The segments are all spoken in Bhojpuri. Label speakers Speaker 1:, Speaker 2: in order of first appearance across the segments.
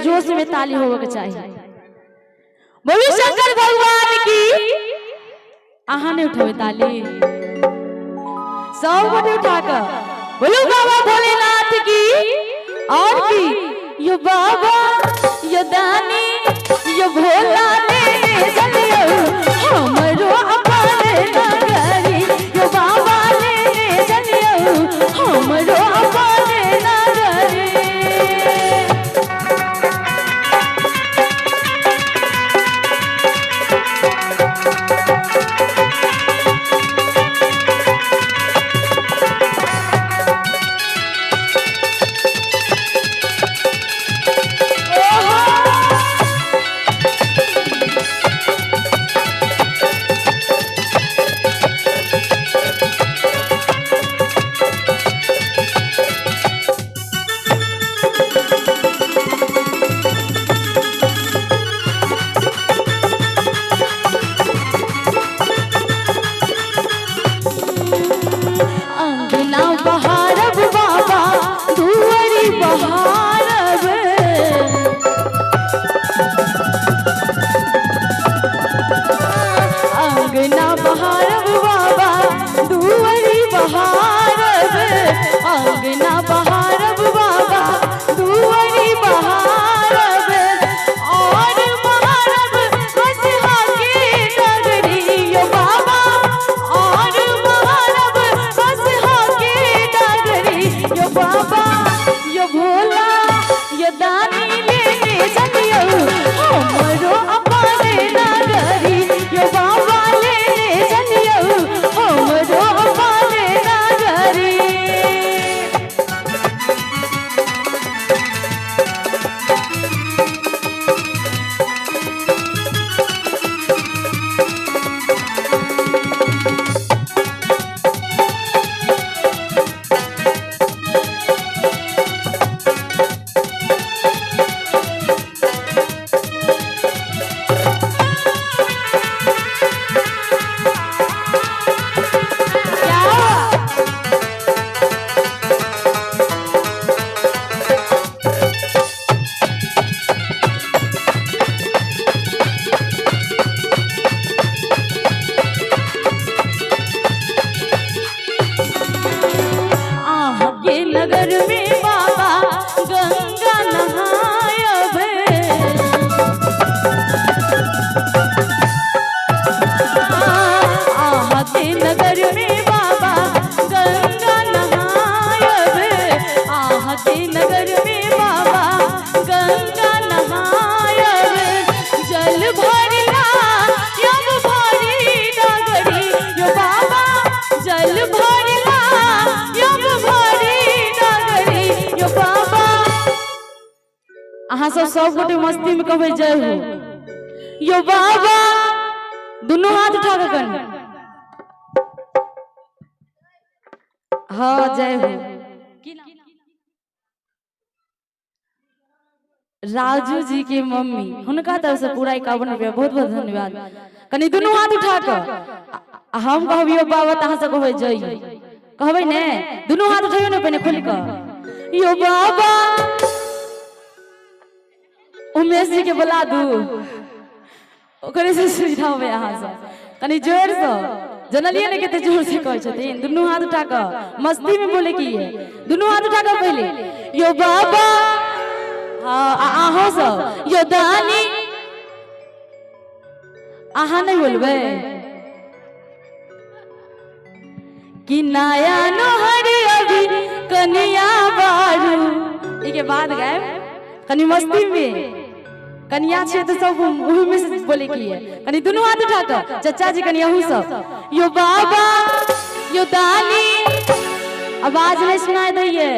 Speaker 1: जोश में ताली होवे के चाहिए। बोली शंकर भगवान की। आहा ने उठावे ताली सब गोटे उठाकर बोलो बाबा भोलेनाथ की। और की यो बाबा यो दानी यो भोला ने चलियो हमरो अपने नगरी। यो बाबा ने चलियो हमरो अपने नगरी। अहाँ सब गोटे मस्ती में कहे जय हो। यो बाबा दोनों हाथ उठा के कन। हाँ जय हो। राजू जी के मम्मी उनका तरफ से पूरा 51 रुपया बहुत बहुत धन्यवाद। कनी दोनों हाथ उठा कर हम कहबियो बाबा तहां से कहबे जय कहबे ने दोनों हाथ उठाइयो ने पहले खोल कर। यो बाबा उमेश जी के बुला दू ओकरे से सुविधा होवे यहाँ से कनी जोर से जनलिए ने केते जोर से कहै छथिन। दोनों हाथ उठा कर मस्ती में बोले की है दोनों हाथ उठा कर पहले यो बाबा। हाँ आहो सब यो दानी आहा नहीं बोलबे कि नया नोहर अभी कनिया बारू इके बाद गए कनी मस्ती में कनिया छे तो सब वही में से बोले की है कनी दोनों हाथ उठा कर चाचा जी कनी यहू सब यो बाबा यो दानी आवाज नहीं सुनाई दैये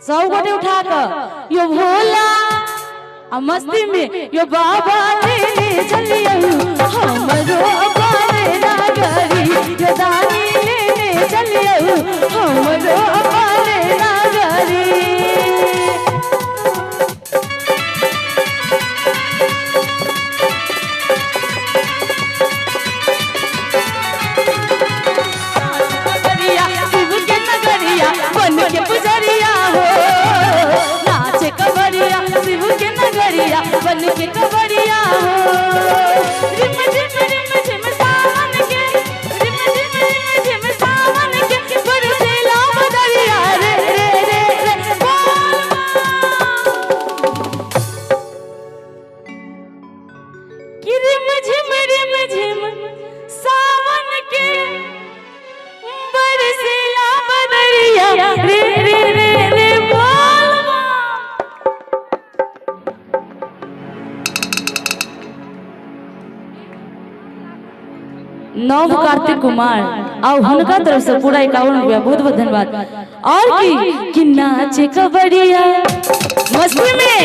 Speaker 1: सब गोटे उठा कर यो भोला आ मस्ती में यो बाबा ले चलियो हमरो अपने नगरी। यो दानी ले चलियो हमरो अपने नगरी। बन के पुजरिया हो नाचे कवरिया शिव के नगरिया कि रिम झिम सावन के बरसिया बदरिया रे रे रे रे बोलबा। नव कार्तिक कुमार और हुनका तरफ से पूरा 51 रुपया बहुत बहुत धन्यवाद। और कि नाचे कबड़िया मस्ती में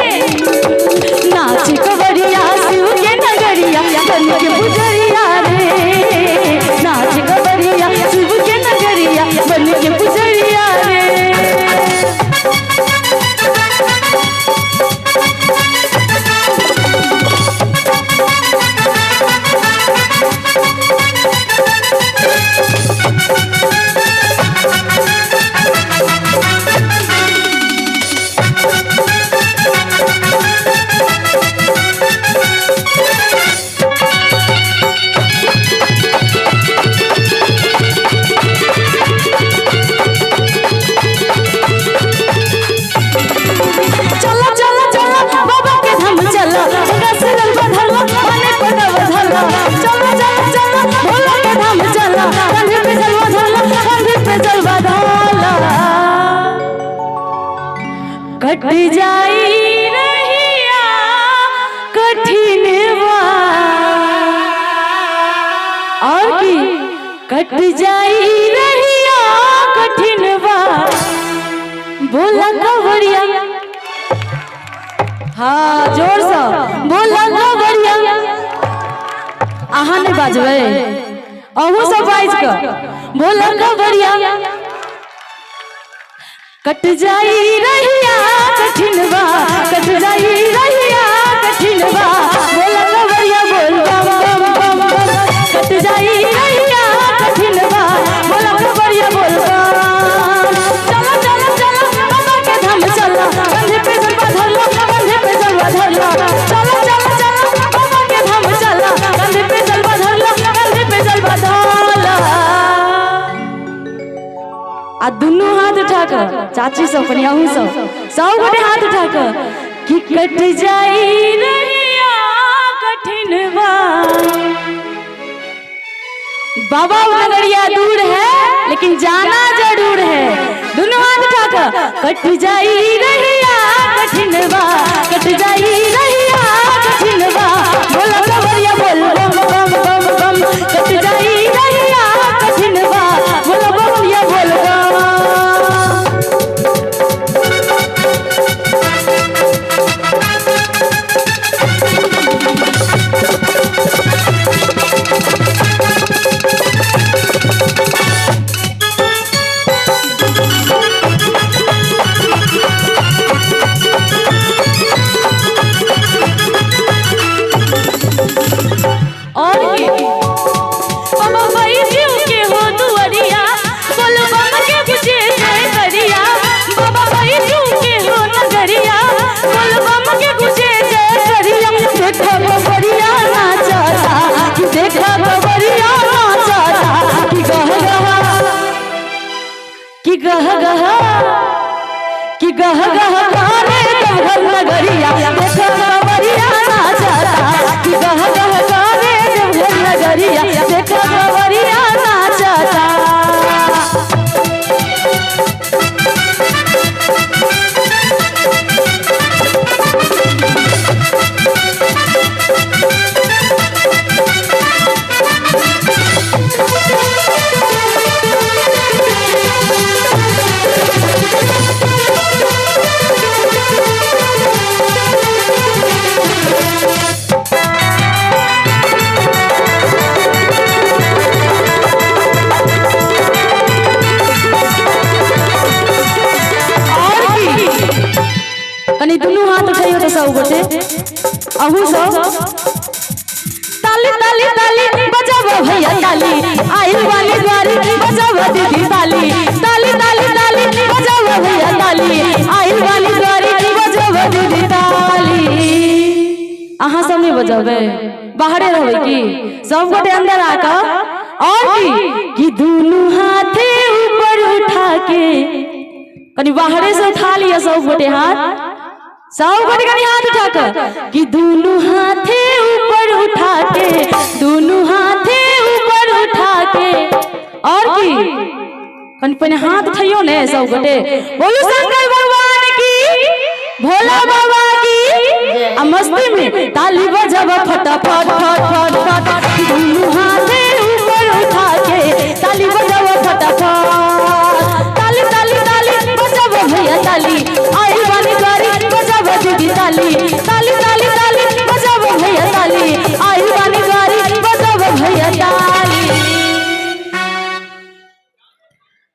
Speaker 1: नाचे कबड़िया शिव के नगरिया बन के पुजरिया रे नाचे कबड़िया शिव के नगरिया बन के पुजरिया रे। कट जाई रहिया कठिन और की कट जाई रहिया कठिन बोला कवरिया। हाँ जोर से बोला कवरिया। अहाँ नहीं बाजबे अहू सब बाज के बोला कवरिया। कट जाई रहिया कठिन कट जाई रहिया कठिन बोला कवरिया बोल बम बम बम बम। कट जाई रहिया कठिन बोला कवरिया बोल बम। चलो चलो चलो बाबा के धाम चलो कंधे पे जलवा धरलो कंधे पे जलवा धरलो। चलो चलो चलो बाबा के धाम चलो कंधे पे जलवा धरलो कंधे पे जलवा धरलो। आ दुनू हाथ उठाकर चाची सब कनियाहू सब गोटे हाथ उठाकर कि कट जाई रहिया कठिन बाबा नगरिया दूर है लेकिन जाना जरूर है। दोनों हाथ उठाकर कट जाई रहिया कठिन कट जाई रहिया कठिन बोला कवरिया बोल बम बम बम बम। कट जाई रहिया कठिन बोला कवरिया बोल बम। कि गह गह गाने देवघर नगरिया देखो कवरिया नाचता। कि गह गह गाने देवघर नगरिया देखो कवरिया नाचता। दुनू हाथ उठाइयो तो सब गोटे अहू सब ताली ताली ताली बजाबो भैया ताली आइल वाली द्वारी बजाबो दीदी ताली। ताली ताली ताली बजाबो भैया ताली आइल वाली द्वारी बजाबो दीदी ताली। अहाँ सब नहीं बजाबे बाहरे रहबे की सब गोटे अंदर आकर और कि दुनू हाथे ऊपर उठा के कनी बाहरे से उठा लिया सब गोटे हाथ सब गोटे कनी हाथ उठाकर कि दोनों हाथे ऊपर उठा पन हाथ उठाइयो ने सब गोटे बोलू शंकर भगवान की भोला बाबा की आ मस्ती में ताली बजाव फटाफट फट फट फट दोनों हाथे ऊपर उठा के ताली बजाव फटाफट ताली ताली ताली बजाव भैया ताली आई वाली गाड़ी बजाव दीदी ताली ताली ताली ताली बजाव भैया ताली आई वाली गाड़ी बजाव भैया ताली।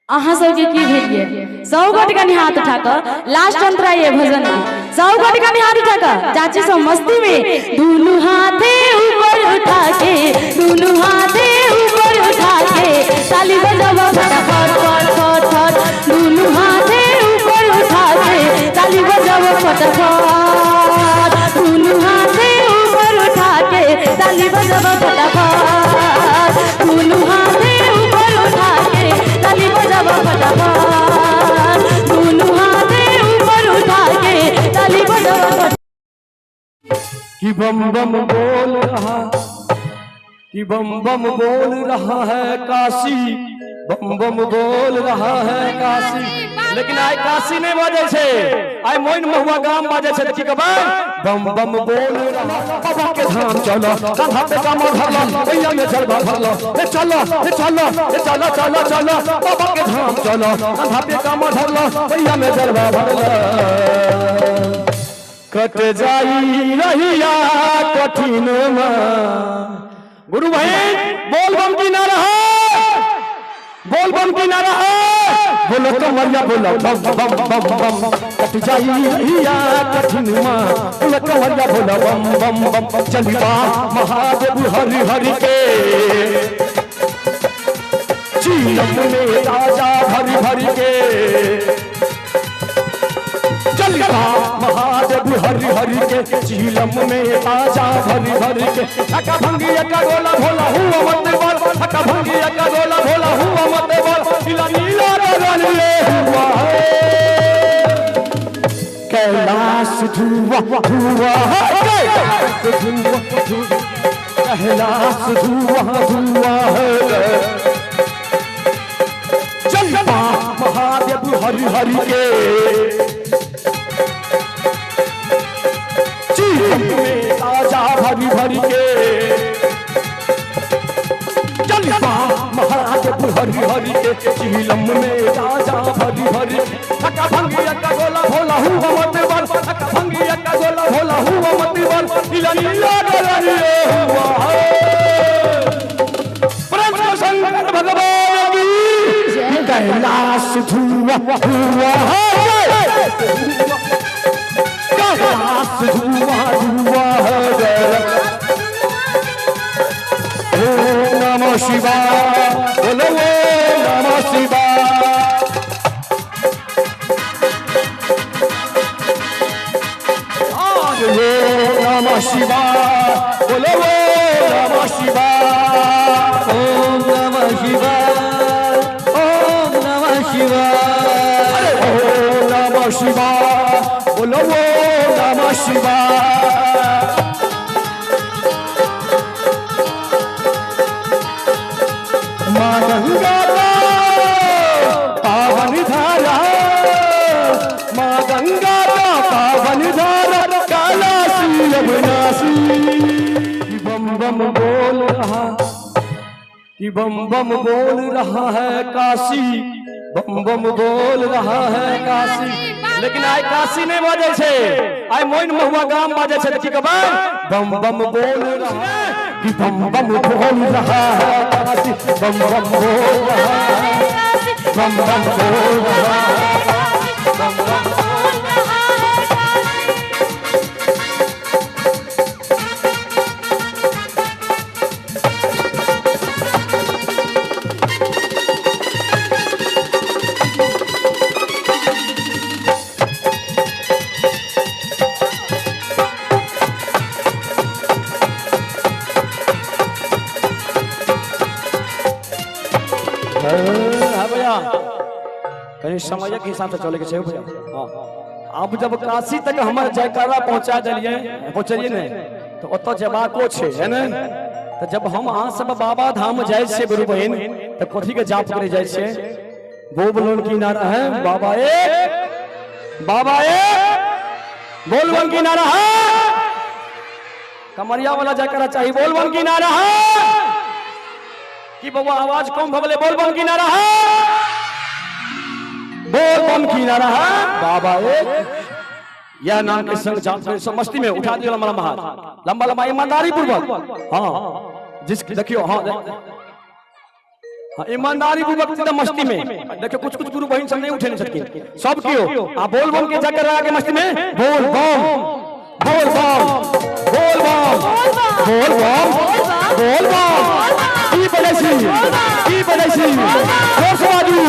Speaker 1: अहाँ सबके की भेटिए सब गोटे कनी हाथ उठाकर लास्ट अंतरा ये भजन में सब गोटे कनी हाथ उठाकर चाची सब मस्ती में दोनों हाथे ऊपर उठा के दोनों हाथे ऊपर उठा के ताली बजावा फटाफट फट फट फट दोनों हाथे ऊपर उठा के ताली बजावा फटाफट दोनों हाथे ऊपर उठा के ताली बजावा फटाफट दोनों हाथे ऊपर उठा के ताली बजावा फटाफट दोनों हाथे ऊपर उठा के ताली बजावा फटाफट।
Speaker 2: कि बम बम बोल रहा कि बम बम बोल रहा है काशी बम बम बोल रहा है काशी लेकिन आइ काशी नहीं बाजे छे आइ मोइन महुआ गाम बाजे छे देखि कबा बम बम बोल रहा बाबा के धाम चलो कंधा पे कमर धरलो भैया में जलवा भरलो ए चलो ए चलो ए चलो चलो चलो बाबा के धाम चलो कंधा पे कमर धरलो भैया में जलवा भरलो कट जाई रहिया कठिन में गुरु भाई बोल बम की नारा है बोल बम की नारा है बोलो कमरिया बोलो बम बम बम बम कट जाई रहिया कठिन में बोलो कमरिया बोलो बम बम बम चलिया महादेव हरि हरि के चीलम में राजा भरी भरी के चलिया महादेव हरि हरि के चीलम में ताजा भरी भरी के अका भंगी अका गोला भोला हुआ मत बोल अका भंगी अका गोला भोला हुआ मत बोल नीला नीला गगन में हुआ है कैलाश धुआ धुआ है कैलाश धुआ धुआ है चलिया महादेव हरि हरि के में ताजा भरी भरी के चलिया महादेव हरि हरि के चीलम में ताजा भरी भरी अका भंगी अका गोला भोला हुआ मत बोल अका भंगी अका गोला भोला हुआ मत बोल नीला नीला गगन हुआ है परम शंकर भगवान की कैलाश धुआ हुआ है कैलाश धुआ धुआ है ओम नमः शिवाय बोलो ओम नमः शिवाय ओम नमः शिवाय बोलो ओम नमः शिवाय ओम नमः शिवाय ओम नमः शिवाय ओम नमः शिवाय बोलो ओम नमः शिवाय माँ गंगा का पावन धारा माँ गंगा का पावन धारा कालासी अविनाशी कि बम बम बोल रहा कि बम बम बोल रहा है काशी बम बम बोल रहा है काशी लेकिन आइ काशी नहीं बाजे छे आइ मोइन महुआ गाम बाजे छे देखि कबा बम बम बोल रहा कि बम बम बोल रहा है काशी बम बम बोल रहा है बम बम बोल रहा है बम बम बोल रहा भैया कहीं समय के हिसाब से चले के चाहिए भैया। हाँ अब जब काशी तक हमारे जयकारा पहुंचा दिलिए पहुंचलिए ने तो ओतो जबाको छे है ने तो जब हम अहाँ सब बाबा धाम जाय छे गुरु बहन तो कथी के जाप करे जाय छे बोल की नारा है बाबा बाबा बोल की नारा है कमरिया वाला जयकारा चाहिए बोल की नारा है कि बाबा आवाज कम भगले बोल की नारा है बोल की नारा है बाबा यह नाम के संग जान सब मस्ती में उठा दिया लंबा हाथ लंबा लंबा ईमानदारी पूर्वक हाँ जिसकी देखियो हाँ ईमानदारी पूर्वक एकदम मस्ती में देखियो कुछ कुछ गुरु बहन सब नहीं उठे नहीं सकती सब क्यों आप बोल के जाकर आगे मस्ती में बोल बम बोल बम बोल बम बोल बम बोल बम की बनेसी जोशवादी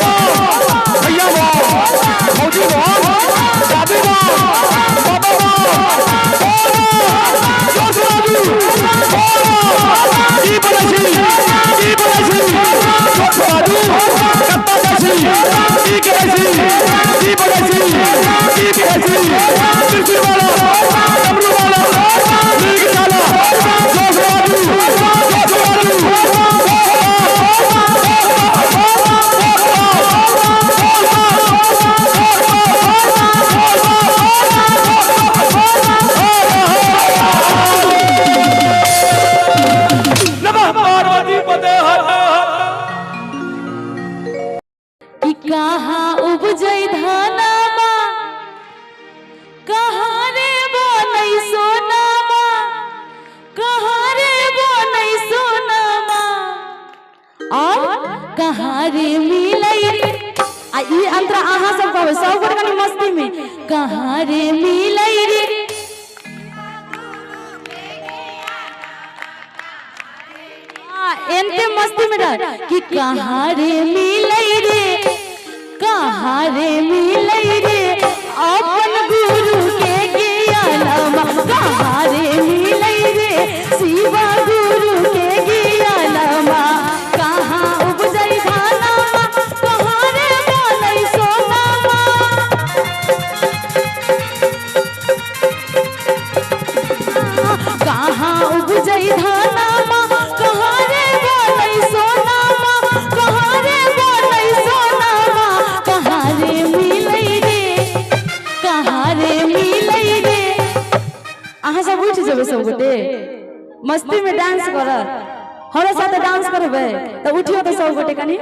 Speaker 2: भैया मौजी दादी
Speaker 1: कहाँ उपजई धनमा कहाँ रे बनई सोनमा कहाँ रे बनई सोनमा और कहाँ रे मिलई आ ई अंतरा आहा सब कहबे सब गोटे कनी मस्ती में कहाँ रे मिलई रे एनते मस्ती में रह कि कहाँ रे मिलई रे कहाँ रे मिलई रे अपन गुरु के ज्ञानमा कहाँ रे मिलई रे शिवा गुरु के ज्ञानमा कहाँ उपजई धनमा कहाँ रे बनई सोनमा कहाँ उपजई धनमा कहाँ रे बनई सोनमा कहाँ रे बनई सोनमा कहाँ रे मिलई रे कहाँ रे मिलई रे अहाँ सब उठ जेबे सब गोटे मस्ती में डांस कर हमरा साथे डांस करबे तो उठियो तो सब गोटे कनी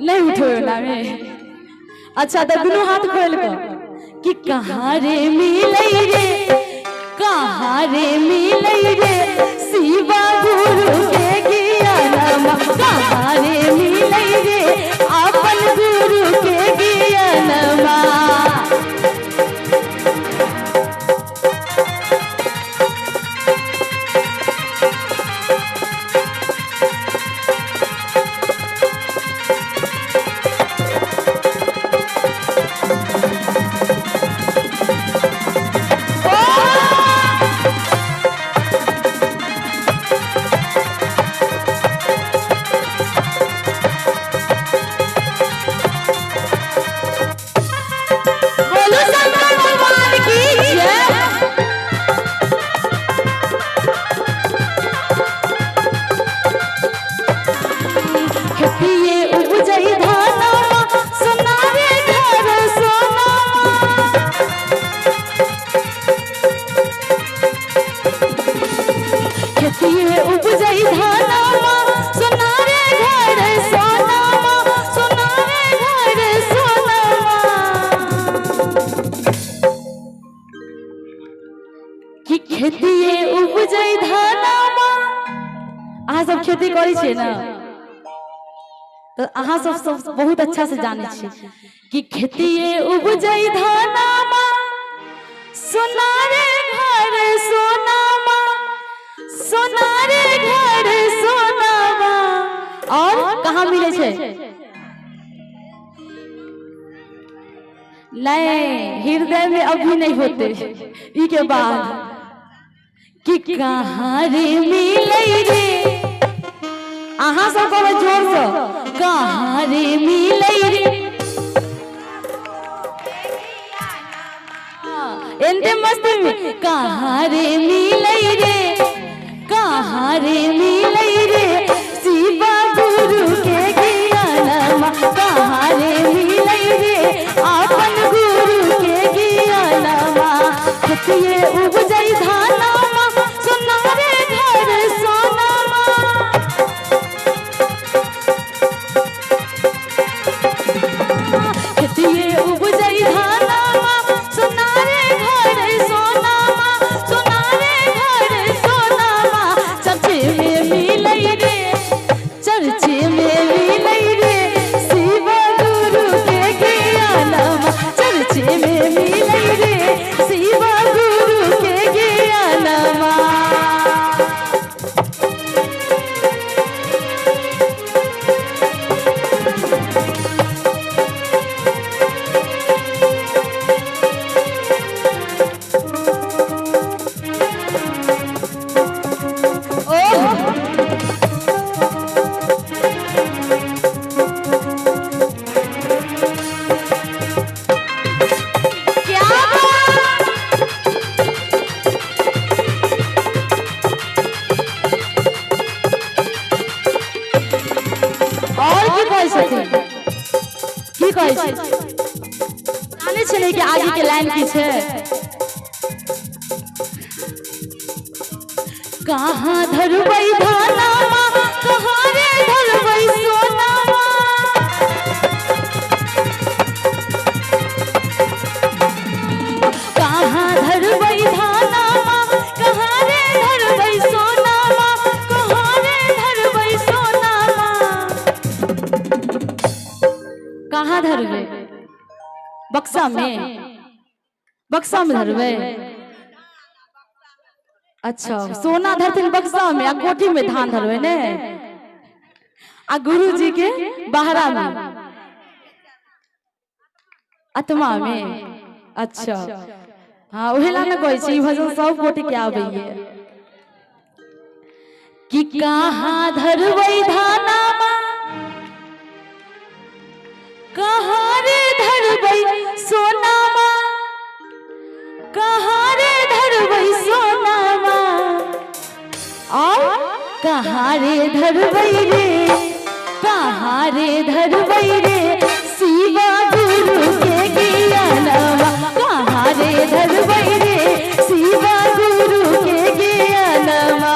Speaker 1: नहीं उठो ना में अच्छा तो दुनू हाथ खोल के कि कहाँ रे मिलई रे कहाँ रे मिलई रे शिवा गुरु के ज्ञानमा कहाँ रे मिलई रे अपन गुरु के ज्ञानमा खेती करी छे ना तो अहाँ सब बहुत अच्छा से जाने छे कि खेती उपजई धनमा सोनारे घर सोनामा सोनारे घर सोनामा और कहाँ मिले छे नहीं हृदय में अभी नहीं होते ई के बाद कि कहाँ रे मिलई रे अहाँ सब को जोर से कहाँ रे मिलई रे एंते मस्ती में कहाँ रे मिलई रे कहाँ रे मिलै रे शिवा गुरु के ज्ञानमा कहाँ रे मिलै रे अपन गुरु के ज्ञानमा खेतिए उपजै धानमा सोना रे घर सोनामा खेतिए उपजै धानमा सोना रे घर सोनामा सोना रे घर सोनामा चर्चे में मिलै रे चर्चे में मिलै रे शिवा गुरु के ज्ञानमा चर्चे में मिलै रे शिवा गुरु के ज्ञानमा जाने छे कि आगे के लाइन की छे कहाँ धरबै धानामा कहाँ रे धरबै सोनामा कहाँ धरबै धानामा कहाँ रे धरबै सोनामा कहाँ रे धरबै सोनामा कहाँ धरबै बक्सा में धरबै अच्छा सोना धरथिन बक्सा में आ कोठी में धान धरबै ने आ गुरु जी के बहरा में आत्मा में अच्छा हाँ उहे ला न कहै छी भजन सब कोटि के आबैये कि कहाँ धरबै धानामा कहाँ रे धरबै सोनामा कहाँ रे धरबै सोनामा और कहाँ रे धरबै रे कहाँ रे धरबै रे शिवा गुरु के ज्ञानमा कहाँ रे धरबै रे शिवा गुरु के ज्ञानमा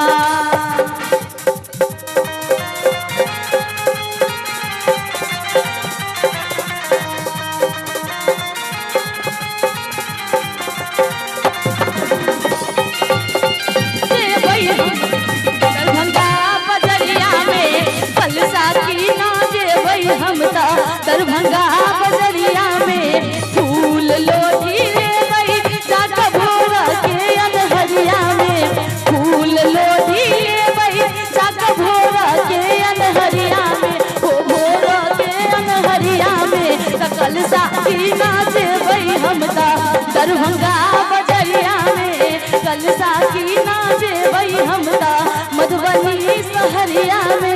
Speaker 1: दरभंगा बजरिया में फूल लोधी लेबै जाके भोरा के अनहरिया में फूल लोधी लेबै जाके भोरा के अनहरिया में ओ भोरा के अनहरिया में सकल साथी नाचबै हम ता दरभंगा बजरिया में कल साथी नाचबै हम ता मधुबनी सहरिया में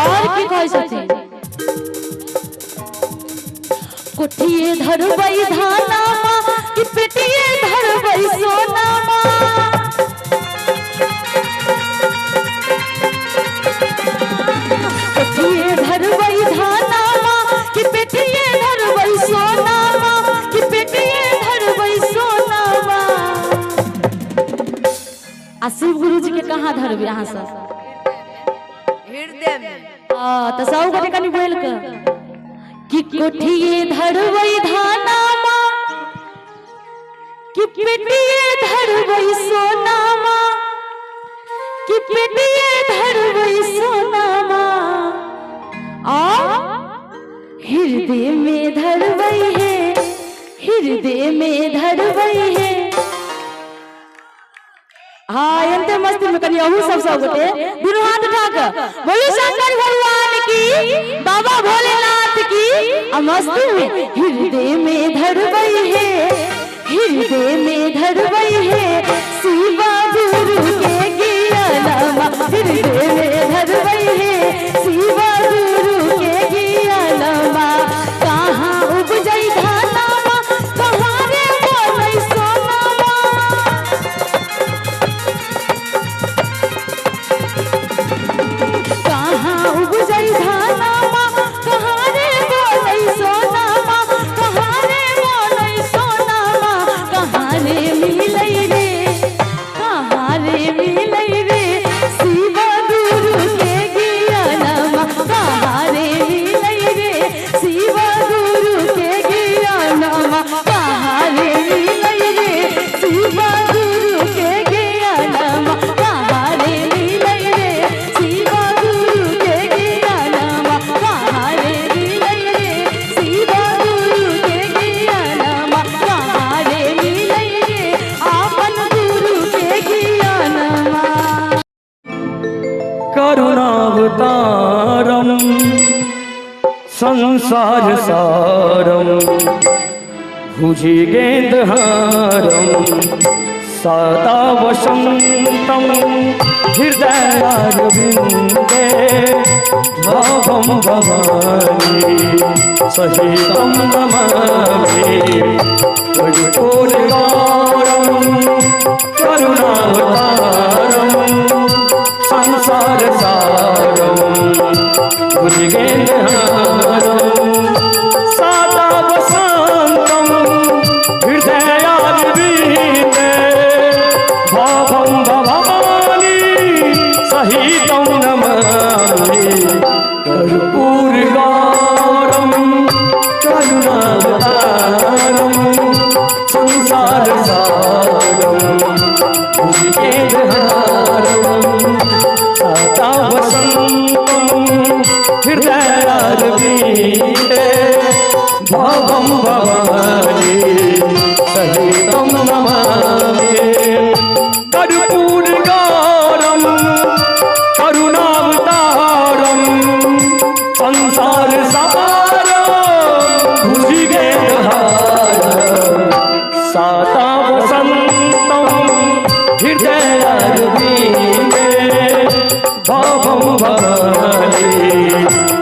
Speaker 1: और की कहै छथिन कोठिए धरबै धानामा कि पेटिए धरबै सोनामा कोठिए धरबै धानामा कि पेटिए धरबै सोनामा कि पेटिए धरबै सोनामा आ शिव गुरु जी के कहाँ धरबै अहाँ सब हृदय में तो सब गोटे कनी बोल के कि कोठिए धरबै धानामा कि पेटिए धरबै सोनामा कि पेटिए धरबै सोनामा और हृदय में धरबै है हृदय में धरबै है हाँ एंते मस्ती में कनी अहू सब गोटे दुनू हाथ उठा के बोलो शंकर भगवान की बाबा भोलेनाथ की आ मस्ती में हृदय में धरबै है हृदय में धरबै है शिवा गुरु के ज्ञानमा हृदय में धरबै है शिवा गुरु के कहारे मिलै रे शिव गुरु के ज्ञानमा कहारे मिलै रे शिव गुरु के ज्ञानमा कहारे मिलै रे शिव गुरु के ज्ञानमा कहारे मिलै रे शिव गुरु के ज्ञानमा कहारे मिलै रे शिव गुरु के ज्ञानमा कहारे मिलै रे आपन गुरु के ज्ञानमा।
Speaker 2: करुणावतारम संसार सारम भुजगेन्द्रहारम सदा वसंतम हृदयारविन्दे भावं भवानी सहितं नमामि कर्पूरगौरं करुणावतारं संसार सारं भुजगेन्द्रहारं सदा वसंतं हृदयारविन्दे भावं भवानी सहितं नमामि कर्पूरगौरं करुणावतारं संसार सारं भुजगेन्द्रहारं सदा वसंतं हृदयारविन्दे भावं भवानी सहितं नमामि कर्पूरगौरं करुणावतारं संसार सारं भुजगेन्द्रहारं सदा वसंतं हृदयारविन्दे भावं भवानी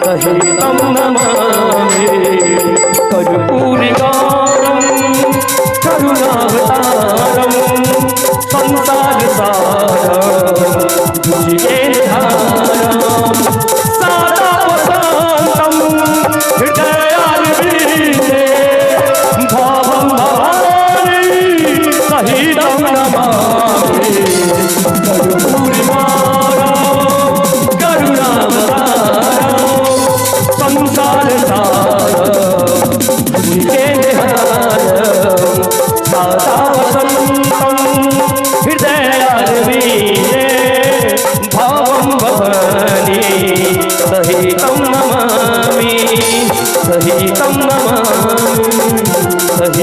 Speaker 2: सहितं नमामि कर्पूरगौरं करुणावतारं संसार सारं भुजगेन्द्रहारं सदा वसंतं हृदयारविन्दे भावं भवानी सहितं नमामि कर्पूरगौरं करुणावतारं संसार सारं भुजगेन्द्रहारं सदा वसंतं हृदयारविन्दे भावं भवानी सहितं नमामि सहितं नमामि।